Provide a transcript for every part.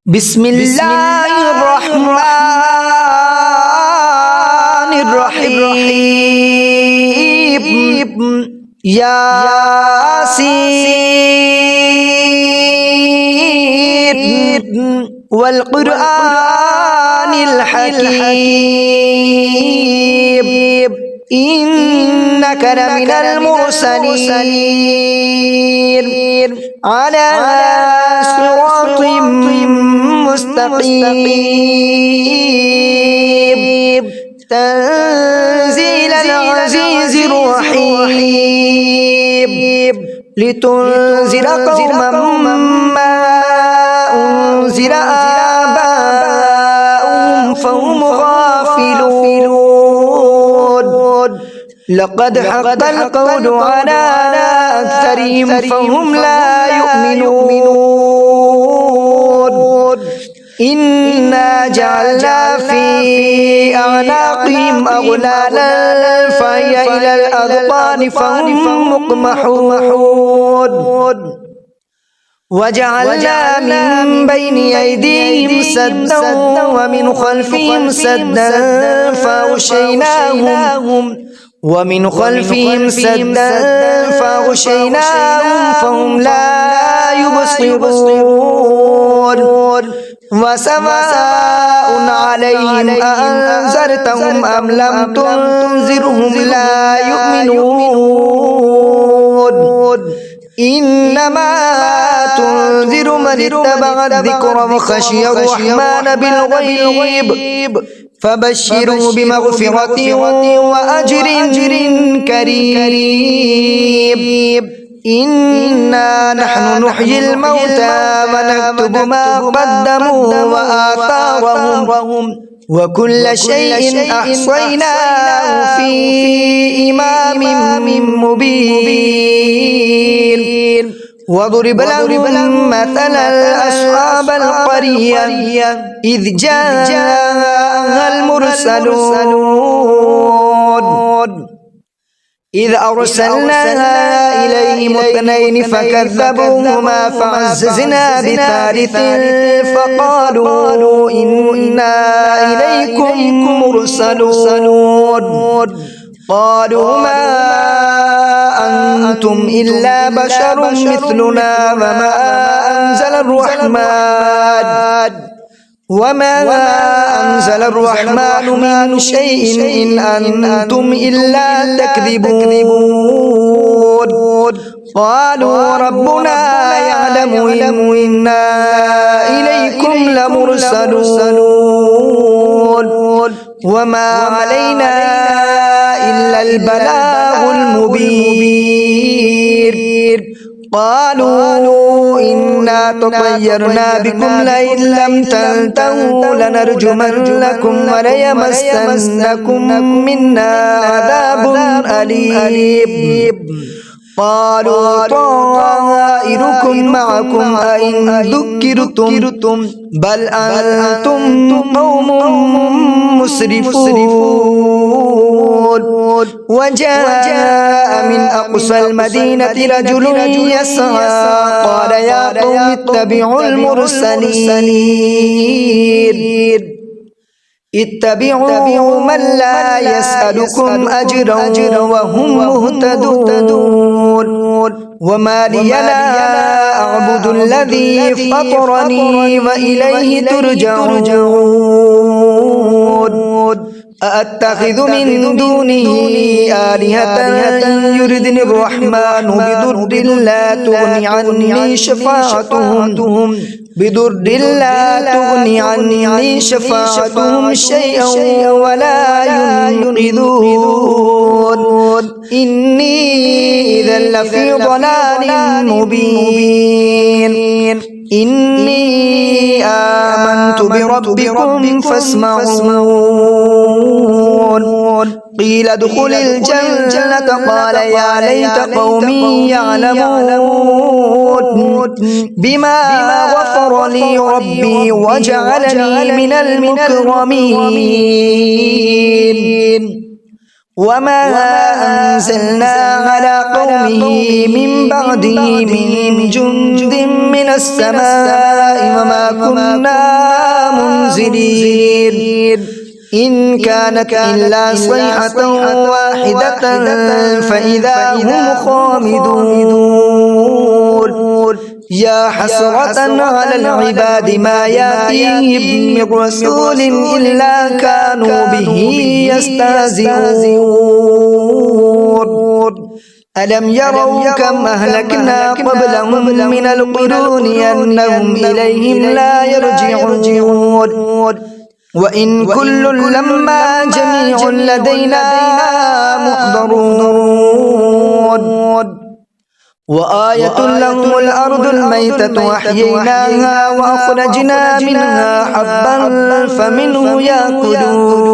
بسم الله الرحمن الرحيم ياسين والقرآن الحكيم إنك لمن المرسلين على صراط مستقيم تنزيل العزيز الرحيم لتنذر قوما ما أنذر آباؤهم فهم غافلون لقد حق القول على أكثرهم فهم لا يؤمنون إنا جعلنا في أعناقهم أغلالا فهي إلى الأذقان فهم مقمحون وجعلنا من بين أيديهم سدا ومن خلفهم سدا فأغشيناهم فهم لا يبصرون وسواء عليهم أأنذرتهم أم لم تنذرهم لا يؤمنون إنما تنذر من اتبع الذكر وخشي الرحمن بالغيب فبشروا بمغفرة وأجر كريم إنا نحن نحيي الموتى ونكتب ما قدموا وآثارهم وكل شيء أحصيناه في إمام مبين وضرب لهم مثلا أصحاب القرية إذ جاءها المرسلون إذ أرسلنا إليهم اثنين فكذبوهما فعززنا بثالث فقالوا إنا إليكم مرسلون قالوا ما أنتم إلا بشر مثلنا وما أنزل الرحمن من شيء إن أنتم إلا تكذبون قالوا ربنا يعلم إنا إليكم لمرسلون وما علينا إلا البلاغ المبين قالوا إنا تطيرنا بكم لئن لم تنتهوا لنرجمنكم وليمسنكم منا عذاب أليم قالوا طائركم معكم أئن ذكرتم بل أنتم قوم مسرفون وجاء من أقصى المدينة رجل يسعى قال يا قوم اتبعوا اتبعوا من لا يسألكم أجرا وهم مهتدون وما لي لا أعبد الذي فطرني وإليه ترجعون أأتخذ من دونه آلهة يردني الرحمن بضر لا تغني عني شفاعتهم شيئا ولا ينقذون إني إذا لفي ضلال مبين إني آمنت بربكم فاسمعون قيل ادخل الجنة قال يا ليت قومي يعلمون بما غفر لي ربي وجعلني من المكرمين وما أنزلنا على قومه من بعده من جند من السماء وما كنا منزلين إن كانت إلا صيحة واحدة فإذا هم خامدون يا حسرة على العباد ما يأتيهم من رسول إلا كانوا به يستهزئون ألم يروا كم أهلكنا قبلهم من القرون أنهم إليهم لا يرجعون وإن كل لما جميع لدينا محضرون وآية لهم الأرض الميتة أحييناها وأخرجنا منها حبا فمنه يأكلون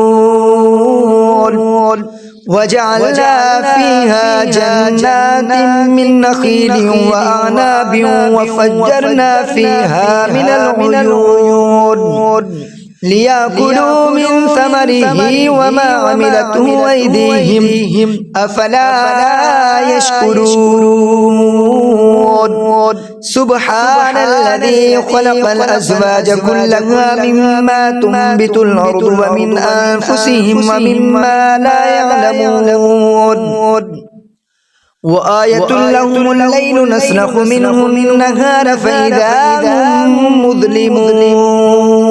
وجعلنا فيها جنات من نخيل وأعناب وفجرنا فيها من العيون ليأكلوا من ثمره وما عملته أيديهم أفلا يشكرون سبحان الذي خلق الأزواج كلها مما تنبت الأرض ومن أنفسهم ومما لا يعلمون وآية لهم الليل نسلخ منه النهار فإذا هم مظلمون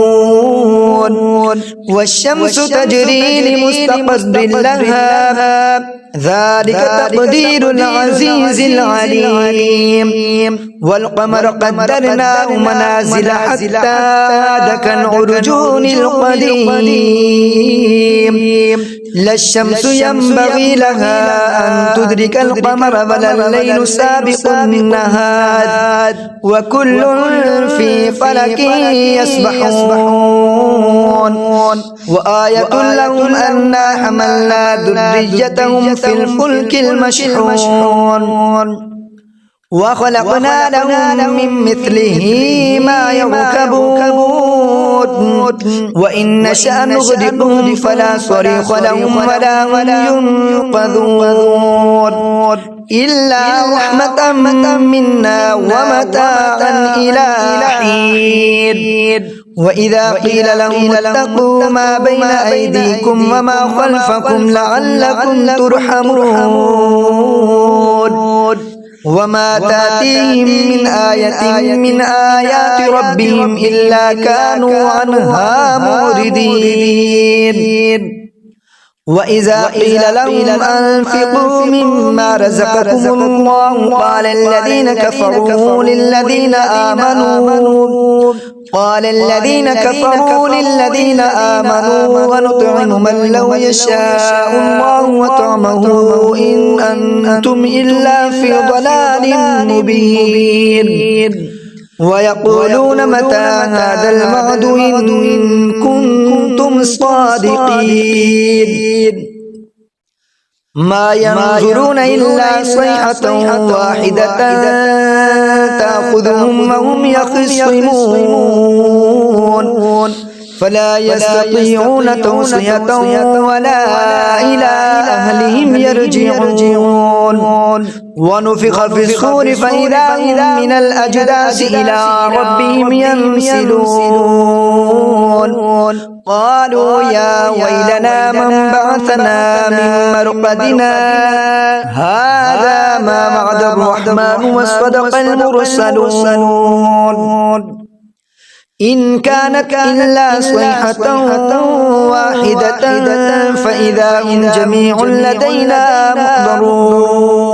والشمس تجري لمستقر لها ذلك تقدير العزيز العليم والقمر قدرناه منازل حتى عاد كالعرجون القديم لا الشمس ينبغي لها أن تدرك القمر ولا الليل سابق النهار وكل في فلك يسبحون وآية لهم أنا حملنا ذريتهم في الفلك المشحون وخلقنا لهم من مثله ما يركبون وإن نشأ نغرقهم فلا صريخ لهم ولا هم ينقذون إلا رحمة منا ومتاعا إلى حين وإذا قيل لهم اتقوا ما بين أيديكم وما خلفكم لعلكم ترحمون وما تأتيهم من آية من آيات ربهم إلا كانوا عنها معرضين وإذا قيل لهم أنفقوا مما رزقكم الله قال الذين كفروا للذين آمنوا ونطعم من لو يشاء الله وطعمه إن أنتم إلا في ضلال مبين ويقولون متى هذا الوعد إن كنتم صادقين ما ينظرون إلا صيحة واحدة تأخذهم وهم يخصمون فلا يستطيعون توصية ولا إلى أهلهم يرجعون ونفخ في الصور فإذا هم من الأجداث إلى ربهم ينسلون قالوا يا ويلنا من بعثنا من مرقدنا هذا ما وعد الرحمن وصدق المرسلون إن كانت إلا صيحة واحدة فإذا هم جميع لدينا محضرون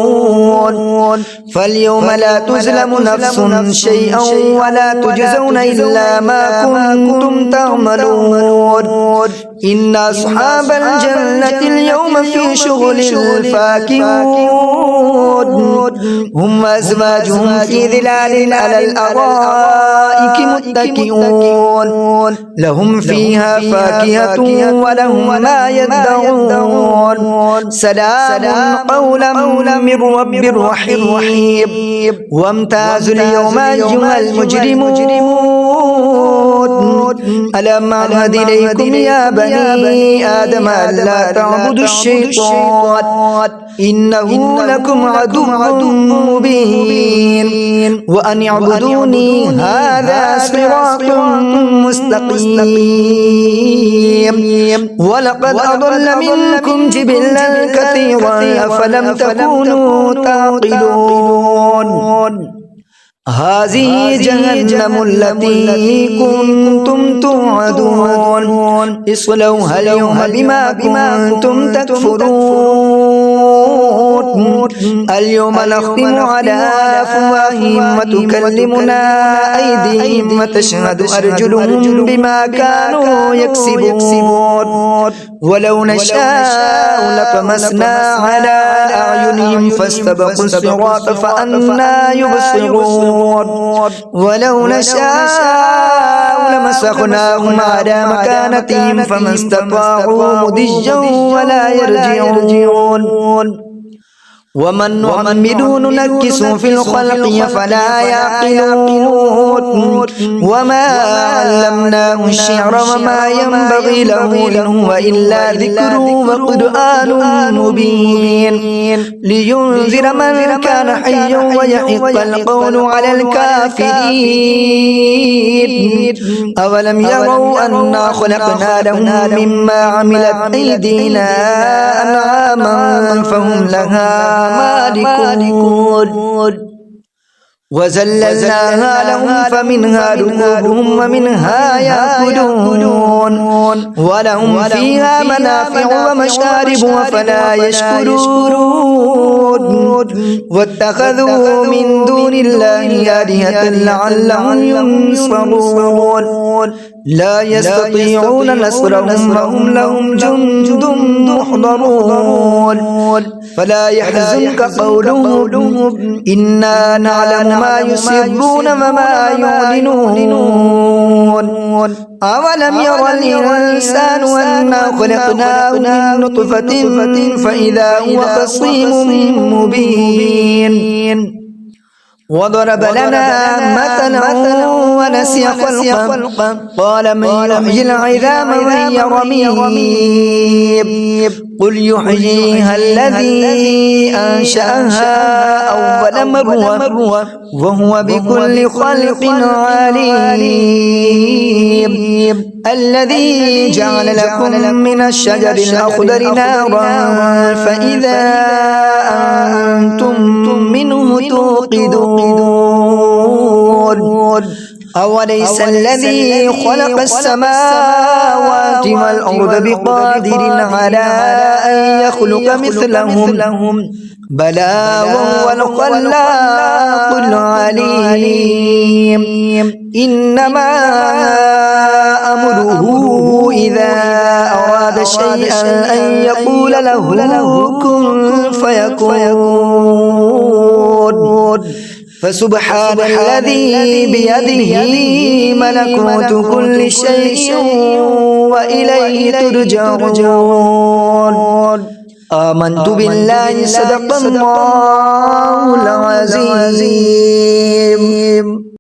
فاليوم لا تظلم نفس شيئا ولا تجزون إلا ما كنتم تعملون إن أصحاب الجنة اليوم في شغل فاكهون هم وأزواجهم في ظلال على الأرائك متكئون لهم فيها فاكهة ولهم ما يدعون سلام قولا من رب رحيم وامتازوا اليوم أيها المجرمون ألم أعهد إليكم يا بني آدم ألا تعبدوا الشيطان إنه لكم عدو مبين وأن اعبدوني هذا صراط مستقيم ولقد أضل منكم جبلا كثيرا أفلم تكونوا تعقلون هذه جهنم التي كنتم توعدون اصلوها اليوم بما كنتم تكفرون اليوم نختم على أفواههم وتكلمنا أيديهم وتشهد أرجلهم بما كانوا يكسبون ولو نشاء لطمسنا على أعينهم فاستبقوا الصراط فأنى يبصرون ولو نشاء لمسخناهم على مكانتهم فما استطاعوا مضجا ولا يرجعون ومن نعمره ننكسه في الخلق فلا يعقلون وما علمناه الشعر وما ينبغي له إن هو إلا ذكر وقرآن مبين لينذر من كان حيا ويحق القول على الكافرين أولم يروا أنا خلقنا لهم مما عملت أيدينا أنعاما فهم لها مالكون وزللناها لهم فمنها ركوبهم ومنها يأكلون ولهم فيها منافع ومشارب وفلا يشكرون واتخذوا من دون الله آلهة لعلهم ينصرون لا يستطيعون نصرهم وهم لهم جند محضرون فلا يحزنك قولهم إنا نعلم ما يسرون وما يعلنون أولم ير الإنسان أنا خلقناه من نطفة فإذا هو خصيم مبين وضرب لنا مثلا ونسي خلقه قال من يحيي العظام وهي رميم قل يحييها الذي أنشأها أول مرة وهو بكل خلق عليم الذي جعل لكم من الشجر الأخضر نارا فإذا أنتم منه توقدون أوليس الذي خلق السماوات والأرض بقادر على أن يخلق مثلهم بلى وهو الخلاق العليم إنما أمره إذا أراد شيئا أن يقول له كن فيكون فسبحان الذي بيده ملكوت كل شيء وإليه ترجعون آمنت بالله صدق الله العظيم.